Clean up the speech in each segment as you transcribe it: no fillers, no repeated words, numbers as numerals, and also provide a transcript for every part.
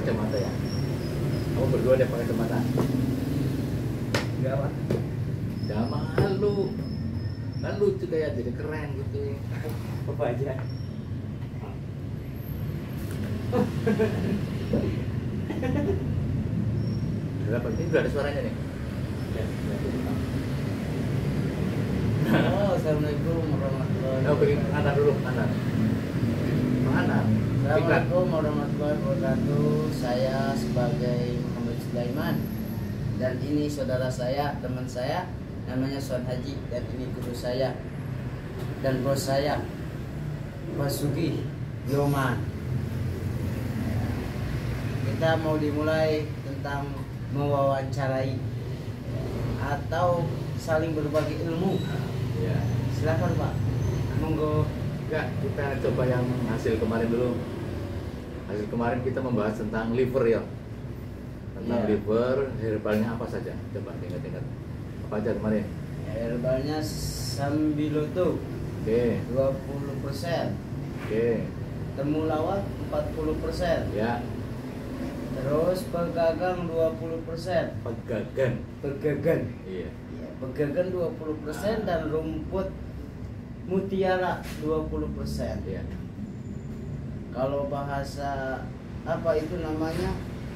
kacamata ya? Kamu berdua deh pakai kacamata. Enggak, Pak. Jangan malu. Kan lucu kayak jadi keren gitu. Apa aja? Berapa ini udah ada suaranya nih? Oh, assalamualaikum warahmatullahi Oh, bikin kanan dulu, kanan. Mana? Assalamualaikum warahmatullahi wabarakatuh. Saya sebagai Muhammad Sulaiman dan ini saudara saya, teman saya namanya Son Haji dan ini guru saya dan bos saya Mas Sugi Yoman. Kita mau dimulai tentang mewawancarai atau saling berbagi ilmu. Ya. Silakan Pak. Monggo. Enggak, kita coba yang hasil kemarin dulu. Hasil kemarin kita membahas tentang liver ya. Tentang Iya. liver, herbalnya apa saja? Coba ingat-ingat. Apa aja kemarin? Herbalnya Sambiloto Oke, 20%, oke. temulawak 40%, Ya, terus pegagang 20%, pegagan. pegagan, Iya. ya, pegagan 20% dan rumput mutiara 20%. Iya. Kalau bahasa apa itu namanya?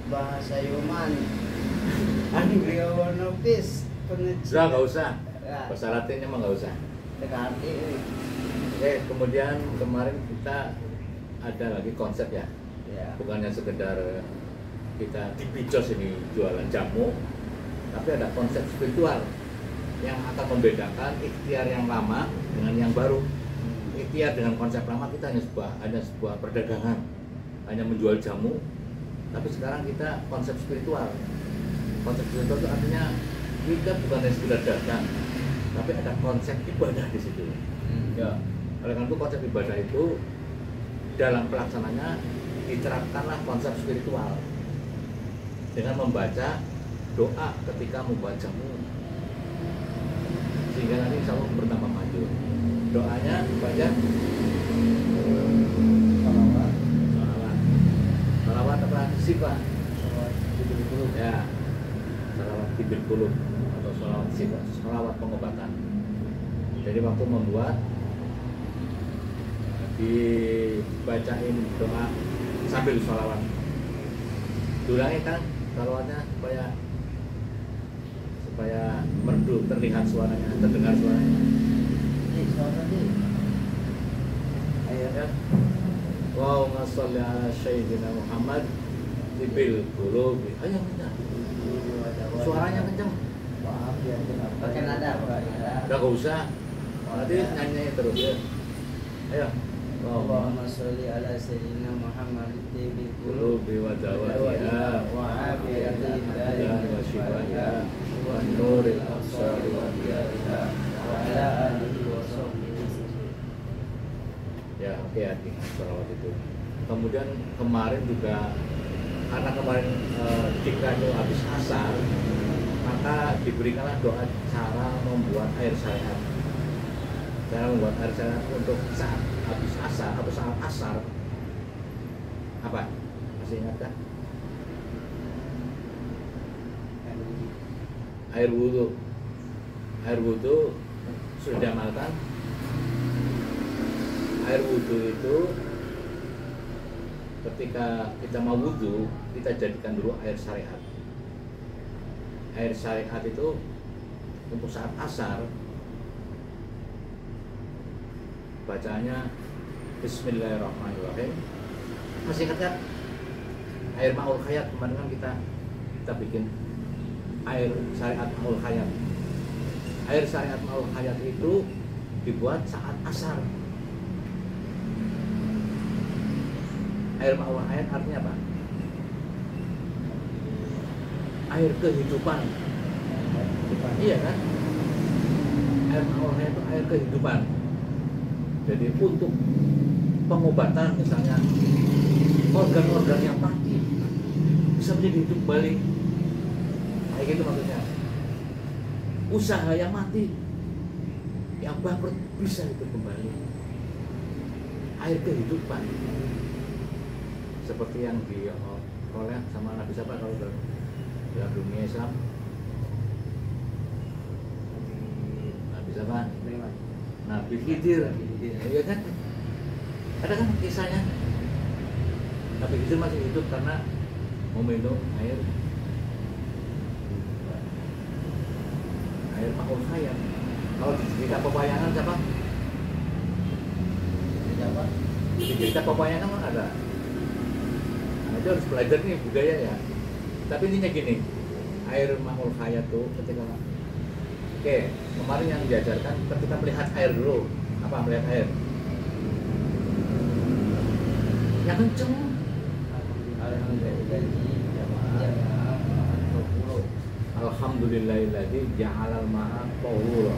Bahasa Yoman. Angrionopis Sudah nggak usah. Ya, Bahasa Latinnya mah nggak usah. dekati. Oke, kemudian kemarin kita ada lagi konsep ya. Ya. Bukannya sekedar kita dipicos ini jualan jamu, tapi ada konsep spiritual yang akan membedakan ikhtiar yang lama dengan yang baru. Ikhtiar dengan konsep lama kita hanya sebuah perdagangan, hanya menjual jamu, tapi sekarang kita konsep spiritual. Konsep spiritual itu artinya kita bukan hanya sekedar dagang, tapi ada konsep ibadah di situ. Ya, oleh karena itu konsep ibadah itu dalam pelaksananya diterapkanlah konsep spiritual dengan membaca doa ketika membuat jamu, sehingga nanti insya Allah bertambah maju. Doanya baca Salawat. salawat, salawat apa sifat ya, salawat tibil kulub atau salawat sifat, salawat pengobatan. Jadi waktu membuat dibacain doa sambil salawat, diulangi kan salawatnya supaya merdu, terlihat suaranya, terdengar suaranya. Ayo Ya. Allahumma sholli ala sayyidina Muhammad tibil qulub. Ayo kencang. Suaranya kencang. Maaf ya, pakai nada, pakai nada. Udah gak usah. Nanti nyanyi terus ya. Ayo. Allahumma sholli ala sayyidina Muhammad tibil Qulub qulub wa dawaiha wa afiyati dan wa shifaiha wa nuril absar wa diyaiha wa ala alihi wa sahbihi. ya, oke, hati salawat itu. Kemudian kemarin juga karena kemarin jika itu habis asar, maka diberikanlah doa cara membuat air syariat. Cara membuat air syariat untuk saat habis asar atau saat asar. Apa? Masih ingat kan? Air wudhu. Air wudhu sudah diamalkan. Air wudhu itu ketika kita mau wudhu, kita jadikan dulu air syariat. Air syariat itu untuk saat asar bacanya Bismillahirrahmanirrahim. Masih ingat kan? Air ma'ul khayat kemarin kan kita bikin air syariat ma'ul khayat. Air syariat ma'ul khayat itu dibuat saat asar. Air ma'ul khayat artinya apa? Air kehidupan. Iya kan? Air ma'ul khayat itu air kehidupan. Jadi untuk pengobatan misalnya organ-organ yang mati bisa menjadi hidup kembali, kayak gitu maksudnya. Usaha yang mati, yang bangkrut bisa hidup kembali. Air kehidupan seperti yang dioleh sama Nabi siapa kalau dalam dunia Islam? Nabi siapa? Nabi Khidir. Iya kan? Ada kan kisahnya? Nabi Khidir masih hidup karena mau minum air Ma'ul Hayat. Kalau di cerita pewayangan siapa? Siapa? Di cerita pewayangan kan ada. Nah, itu harus belajar nih budaya ya. Tapi intinya gini, air Ma'ul Hayat tuh ketika kemarin yang diajarkan ketika melihat air dulu. Apa melihat air? Yang kenceng. Alhamdulillahilladzi ja'alal ma'a tahura.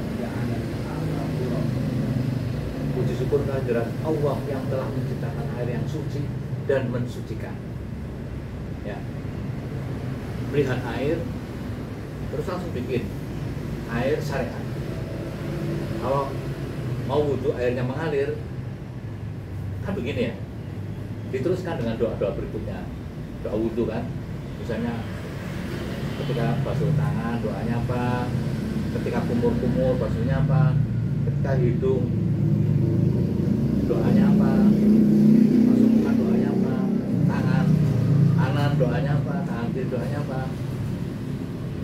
Puji syukur kehadirat Allah yang telah menciptakan air yang suci dan mensucikan. Ya. Melihat air terus langsung bikin air syariat. Kalau mau wudhu airnya mengalir kan begini ya. Diteruskan dengan doa-doa berikutnya. Doa wudhu kan. Misalnya ketika basuh tangan doanya apa, ketika kumur-kumur basuhnya apa, ketika hidung doanya apa, basuh muka doanya apa, tangan kanan doanya apa, tangan kiri doanya apa,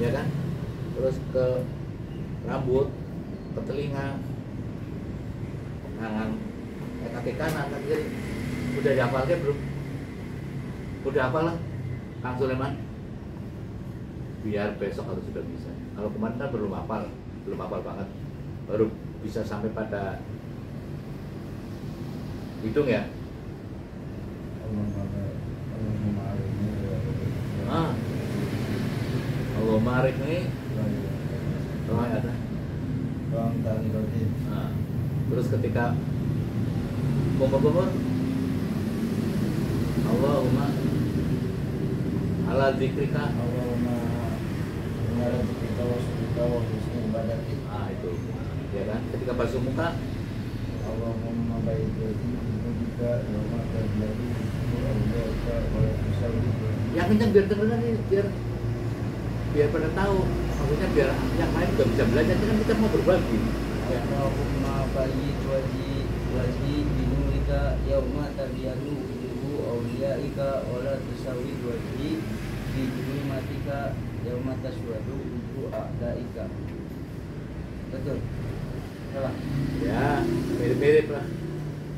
ya kan? Terus ke rambut, ke telinga, tangan, kaki kanan, kaki kiri. Udah dihafalnya belum? Udah hafal lah, Kang Sulaiman? Biar besok harus sudah bisa. Kalau kemarin kan belum hafal banget, baru bisa sampai pada hidung ya. Allah marif ini roh ada. Nah, terus ketika kumur-kumur, Allahumma ala zikrika. Ah itu, ya kan? Ketika basuh muka, Allahumma baik wajhika yawma tadlali awliyaka wa tusawwi. yang kencang biar dengeran nih, biar pada tahu. Maksudnya biar yang lain juga bisa belajar. Kan kita mau berbagi. Ya. Allahumma baik wajhi binurika yawma tabyanu wujuhu awliyaika wa la tusawwi wajhi bi zulmatika yauma taswadu wujuh a'daika. Betul? Salah? Ya, mirip-mirip lah.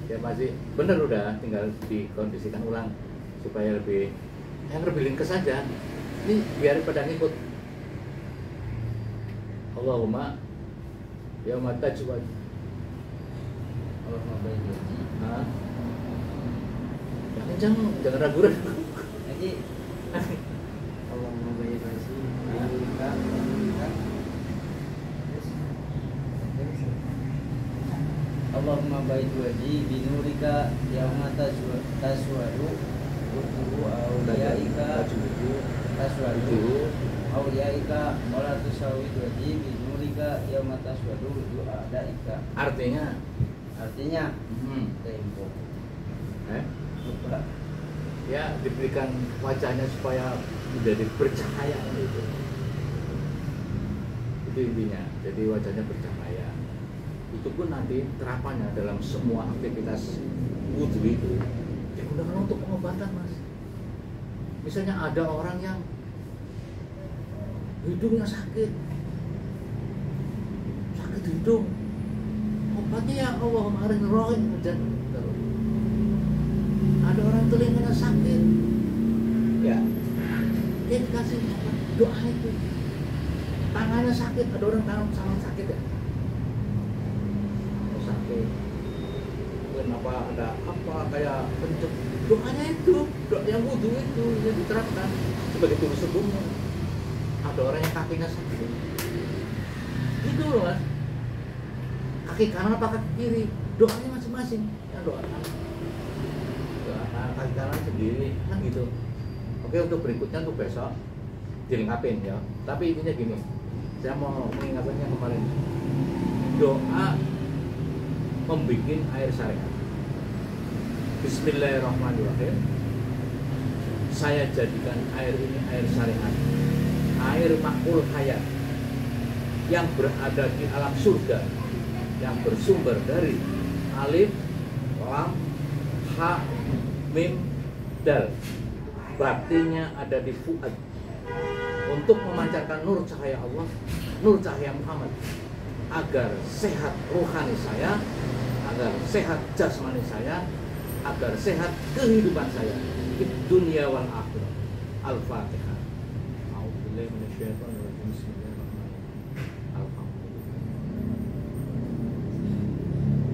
Ya masih benar, udah tinggal dikondisikan ulang supaya lebih ringkas saja. Ini biar pada ngikut. Allahumma yauma tajwad. Allahumma baik wajhi. Nah. Jangan ragu-ragu. Jadi Allahumma baik wajhi binurika Allahumma baik wajhi binurika yauma taswadu wujuhu awliyaika taswadu awliyaika wa la tusawwid wajhi binurika yauma taswadu wujuh a'daika. Artinya tempo. Lupa. Ya, diberikan wajahnya supaya menjadi bercahaya itu. Itu intinya. Jadi wajahnya bercahaya. Itu pun nanti terapannya dalam semua aktivitas wudhu itu digunakan untuk pengobatan, Mas. Misalnya ada orang yang hidungnya sakit hidung, obatnya ya Allahumma arin rohin dan terus. Ada orang telinganya sakit, ya dia dikasih doa itu. Tangannya sakit, ada orang tangan sakit ya, sakit. Kenapa ada apa kayak pencet, doanya itu, doa yang wudhu itu yang diterapkan sebagai tulus sebelumnya. Ada orang yang kakinya sakit, itu loh Mas. Kaki kanan apa kaki kiri, doanya masing-masing. Ya doa kaki kanan sendiri kan gitu. Oke, untuk berikutnya untuk besok dilengkapin ya. Tapi intinya gini, saya mau mengingatkannya kemarin, doa membikin air syariat. Bismillahirrahmanirrahim. saya jadikan air ini air syariat, air makul hayat yang berada di alam surga, yang bersumber dari alif, lam, ha, mim, dal. Baktinya ada di fuad untuk memancarkan nur cahaya Allah, nur cahaya Muhammad, agar sehat rohani saya, agar sehat jasmani saya, agar sehat kehidupan saya di dunia wal akhirah. Al-Fatihah. A'udzubillahi minasyaitonir rajim. Bismillahirrahmanirrahim. Alhamdulillah.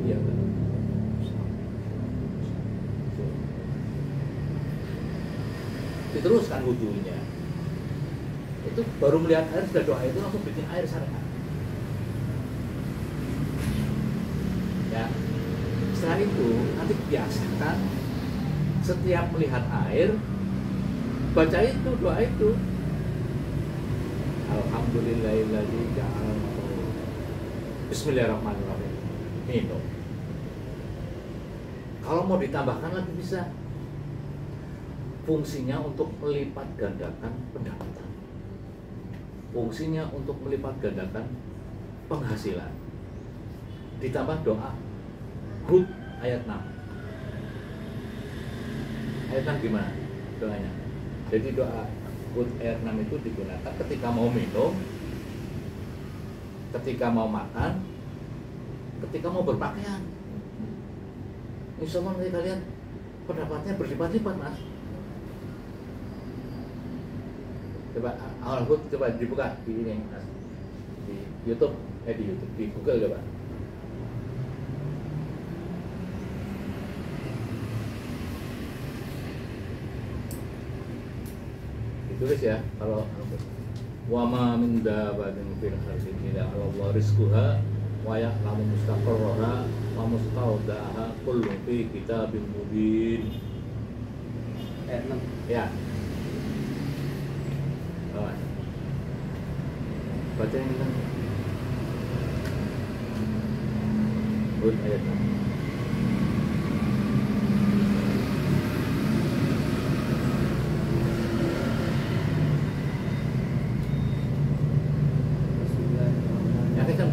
Iya kan? Diteruskan wudunya. Itu baru melihat air sudah doa itu langsung bikin air syariat. Ya. Setelah itu nanti biasakan setiap melihat air baca itu doa itu. Alhamdulillahilladzi ja'ala Bismillahirrahmanirrahim. Minum. Kalau mau ditambahkan lagi bisa. Fungsinya untuk melipat gandakan pendapatan. Fungsinya untuk melipat gandakan penghasilan. Ditambah doa Hud ayat 6. Ayat 6 gimana doanya? Jadi doa Hud ayat 6 itu digunakan ketika mau minum, ketika mau makan, ketika mau berpakaian. Insya Allah nanti kalian pendapatnya berlipat-lipat, Mas. Coba awal Hud coba dibuka di ini, Mas. Di YouTube, di Google coba. Ditulis ya, kalau wa ma min dabbatin fil ardi illa 'ala Allah rizquha wa ya'lamu mustaqarraha wa mustawda'aha kullun fi kitabim mubin. Ayat 6. Ya. Baca yang ini. Hud ayat 6.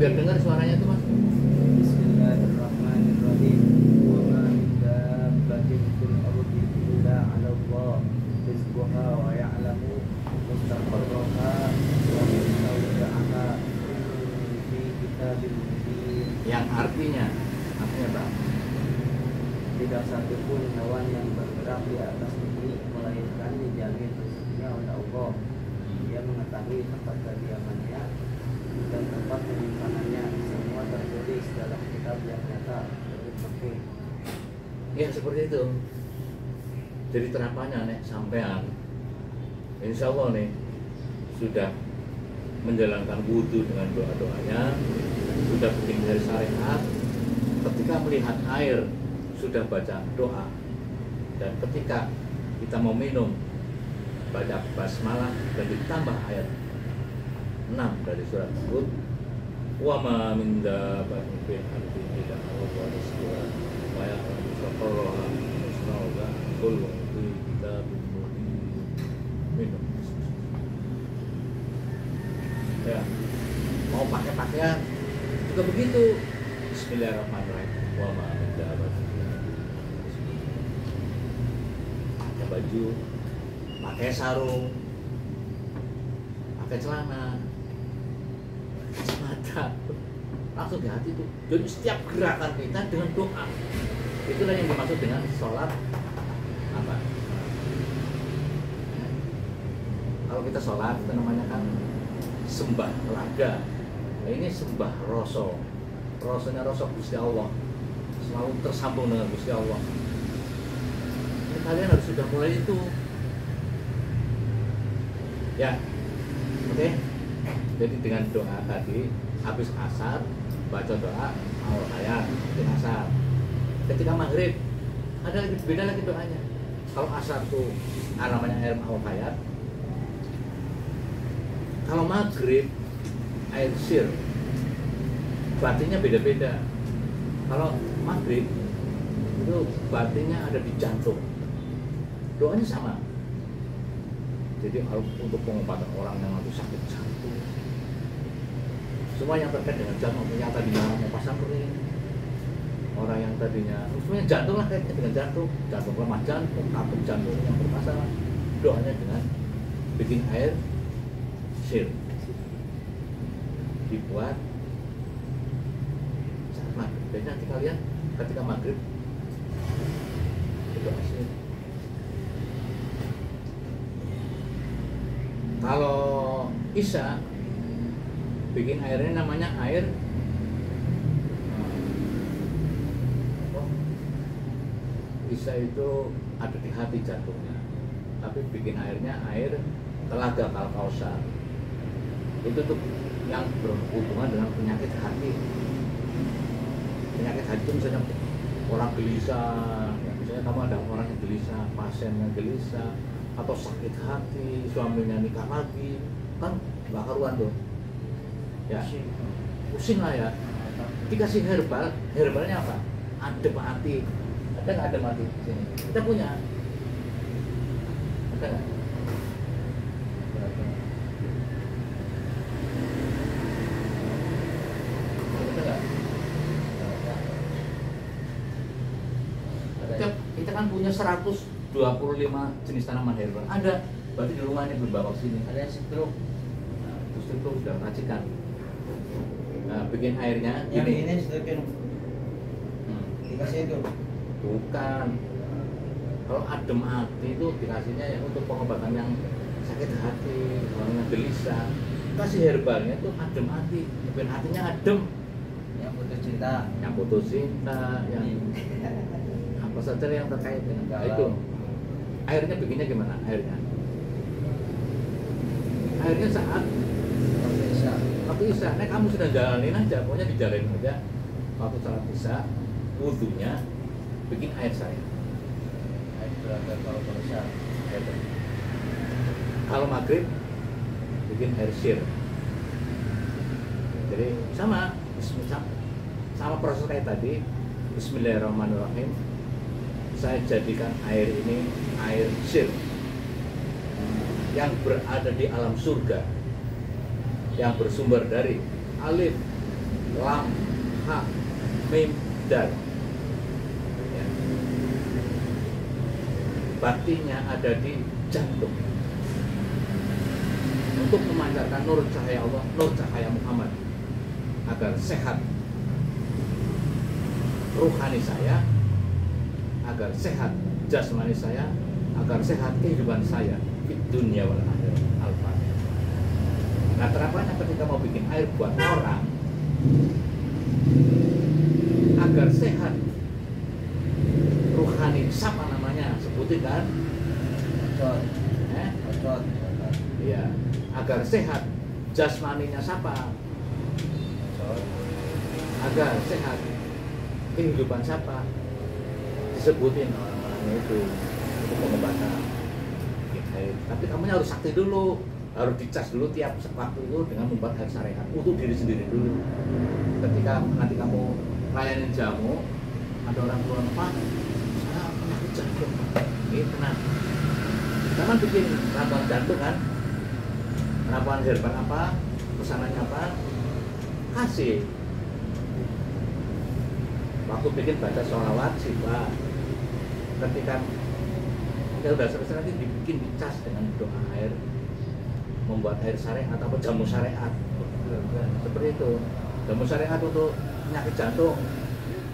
Biar dengar suaranya itu, Mas. Bismillahirrahmanirrahim. Wa ma min dabbatin fil ardi illa 'ala Allah rizquha wa ya'lamu mustaqarraha wa mustawda'aha fi kitabim mubin. Yang artinya apa? Tidak satu pun hewan yang bergerak di atas bumi melainkan dijamin rezekinya oleh Allah. Dia mengetahui tempat kediamannya dan tempat penyimpanannya, semua tertulis dalam kitab yang nyata. Ya seperti itu. Jadi terapannya nih sampean, insya Allah nih sudah menjalankan wudhu dengan doa-doanya, sudah bikin dari syariat. Ketika melihat air sudah baca doa, dan ketika kita mau minum baca basmalah dan ditambah ayat 6 dari surat Hud, wa ma min dabbatin fil ardi illa 'ala Allah rizquha wa ya'lamu mustaqarraha wa mustawda'aha kullun fi kitabim mubin. Minum. Ya, mau pakai pakaian juga begitu. Bismillahirrahmanirrahim. Wa ma min dabbatin fil ardi. Pakai baju, pakai sarung, pakai celana, kacamata, langsung di hati itu. Jadi setiap gerakan kita dengan doa, itulah yang dimaksud dengan sholat apa? Kalau kita sholat itu namanya kan sembah raga. Nah, ini sembah roso. Rosonya rosok Gusti Allah, selalu tersambung dengan Gusti Allah. Ini kalian harus sudah mulai itu. Ya, oke. Jadi dengan doa tadi habis asar baca doa al-hayat di asar. Ketika maghrib ada lagi beda lagi doanya. Kalau asar tuh namanya air al-hayat. Kalau maghrib air sir. Batinnya beda-beda. Kalau maghrib itu batinnya ada di jantung. Doanya sama. Jadi harus untuk pengobatan orang yang nanti sakit jantung, semua yang terkait dengan jantung, yang tadinya mau pasang ring, orang yang tadinya semuanya jantung lah, kaitnya dengan jantung lemah jantung, katup jantung yang bermasalah, doanya dengan bikin air sir, dibuat saat maghrib. Jadi nanti kalian ketika maghrib itu air. Kalau isya bikin airnya namanya air isya itu ada di hati jantungnya, tapi bikin airnya air telaga Al-Kausar. Itu tuh yang berhubungan dengan penyakit hati. Penyakit hati itu misalnya orang gelisah, ya, misalnya kamu ada orang yang gelisah, pasien yang gelisah, atau sakit hati, suaminya nikah lagi, kan gak karuan tuh ya, pusing lah ya. Dikasih herbal, herbalnya apa? Adem hati. Ada nggak adem hati sini? Kita punya. Ada nggak? Kita kan punya 125 jenis tanaman herbal. Ada, berarti di rumah ini belum bawa sini. Ada yang stroke. Nah, terus itu sudah racikan. Nah, bikin airnya Yang gini. ini stroke dikasih itu. Bukan. Kalau adem hati itu dikasihnya ya untuk pengobatan yang sakit hati, orang yang gelisah. Kasih herbalnya itu adem hati, bikin hatinya adem. Yang putus cinta. Yang putus cinta, yang apa saja yang terkait dengan itu. Airnya bikinnya gimana? Airnya saat waktu isya. Nah, kamu sudah jalanin aja, pokoknya dijalanin aja. Waktu salat isya, wudunya bikin air saya. Air telaga Al-Kausar. Kalau maghrib bikin air sir. Jadi sama proses kayak tadi. Bismillahirrahmanirrahim. Saya jadikan air ini air sir yang berada di alam surga, yang bersumber dari alif, lam, ha, mim, dal. Ya. Baktinya ada di jantung untuk memancarkan nur cahaya Allah, nur cahaya Muhammad, agar sehat ruhani saya, agar sehat jasmani saya, agar sehat kehidupan saya di dunia wal akhirat. Al-Fatihah. Nah, terapannya ketika mau bikin air buat orang agar sehat ruhani, siapa namanya? Sebutin kan? Ocot. Iya, agar sehat jasmaninya siapa? Agar sehat kehidupan siapa? Disebutin orang-orangnya itu untuk pengobatan. Tapi kamu harus sakti dulu, harus dicas dulu tiap waktu itu dengan membuat air syariat untuk diri sendiri dulu. Ketika nanti kamu layanin jamu, ada orang keluar, Pak, saya penyakit jantung, ini tenang. Kamu bikin ramuan jantung kan, ramuan herbal apa, pesanannya apa, kasih. Waktu bikin baca sholawat sifat, ketika kita sudah selesai nanti dibikin dicas dengan doa air, membuat air syariat atau jamu syariat, seperti itu. Jamu syariat untuk penyakit jantung,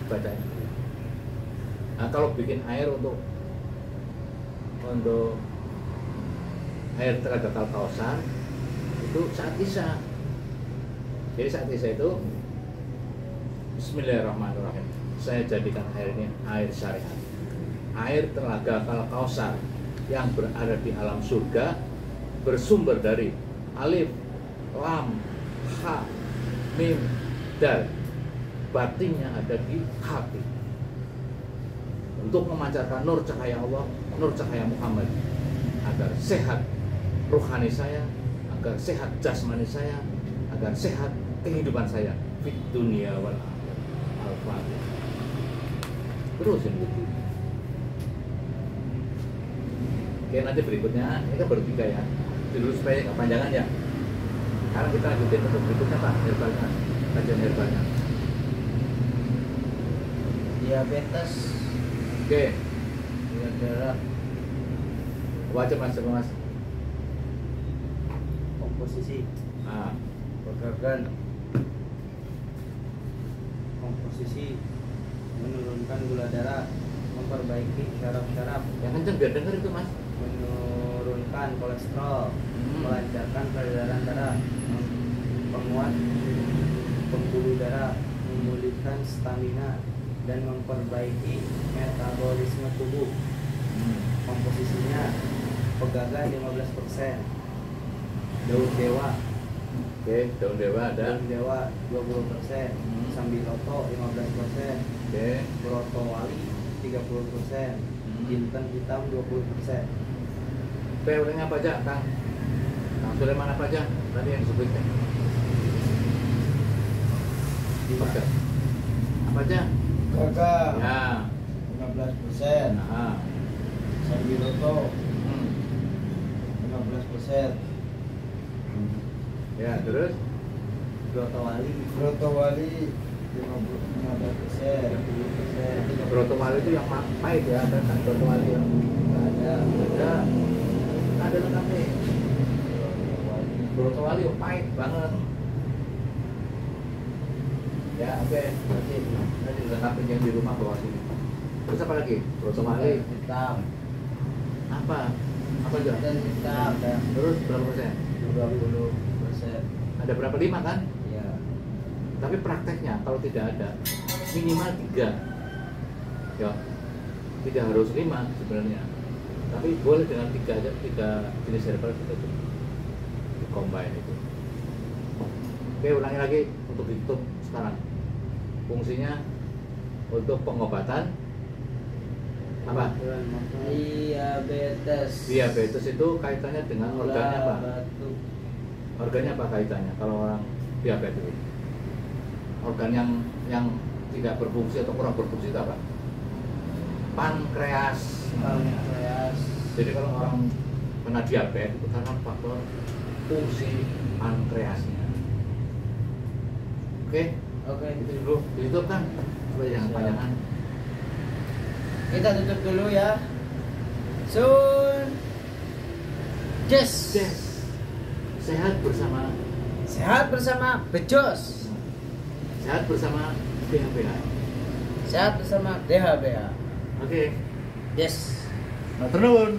baca. Nah, kalau bikin air untuk air telaga Al-Kausar itu saat isya. Jadi saat isya itu Bismillahirrahmanirrahim. Saya jadikan air ini air syariat, air telaga Al-Kausar yang berada di alam surga, bersumber dari alif, lam, ha, mim, dal. Batinnya ada di hati untuk memancarkan nur cahaya Allah, nur cahaya Muhammad, agar sehat ruhani saya, agar sehat jasmani saya, agar sehat kehidupan saya di dunia wal akhirat. Al-Fatihah. Terusin gitu. Oke, nanti berikutnya ini kan baru 3 ya. dulu supaya kepanjangan ya. Sekarang kita lanjutin untuk berikutnya Pak, herbalnya, kajian herbalnya. Diabetes, Oke, gula darah, wajib Mas, coba Mas. Komposisi. Nah, organ, Komposisi menurunkan gula darah, memperbaiki syaraf-syaraf, yang kenceng biar denger itu Mas. menurunkan kolesterol, melancarkan peredaran darah, penguat pembuluh darah, memulihkan stamina, dan memperbaiki metabolisme tubuh. Komposisinya pegagan 15%, daun dewa, Oke, daun dewa ada. daun dewa 20%, sambiloto 15%, Oke, broto wali 30%, jinten hitam 20%. Oke, ulangnya apa aja Kang? Kang Sulaiman apa aja tadi yang disebutkan? Oke. Apa aja? gagal, Ya. 15%, Nah. sambiloto Hmm. 15%, Ya, terus Broto wali broto wali 15%, 30%. broto wali itu yang pahit ya, ada kan broto wali yang ada lengkapnya. Broto wali yang pahit banget. Ya, oke. Nanti dilengkapi yang di rumah bawa sini. Terus apa lagi? Broto wali. hitam, Apa? Apa aja? dan hitam, Terus berapa persen? 20%. Ada berapa? 5 kan? Ya, Tapi prakteknya kalau tidak ada minimal 3. Ya, tidak harus 5 sebenarnya. Tapi boleh dengan 3 aja, 3 jenis herbal kita tuh di combine itu. Oke, ulangi lagi untuk ditutup sekarang. Fungsinya untuk pengobatan apa? diabetes, Diabetes itu kaitannya dengan organnya apa? batuk, Organnya apa kaitannya kalau orang diabetes? Organ yang tidak berfungsi atau kurang berfungsi itu apa? Pankreas. pankreas, Jadi kalau orang kena diabetes itu karena faktor fungsi pankreasnya. Oke, oke. itu dulu ditutup kan supaya jangan Siap. panjangan. Kita tutup dulu ya. Sun, Des, Des, sehat bersama, sehat bersama Bejos, sehat bersama BHPH. sehat bersama DHBA. Oke, Des. matur nuwun.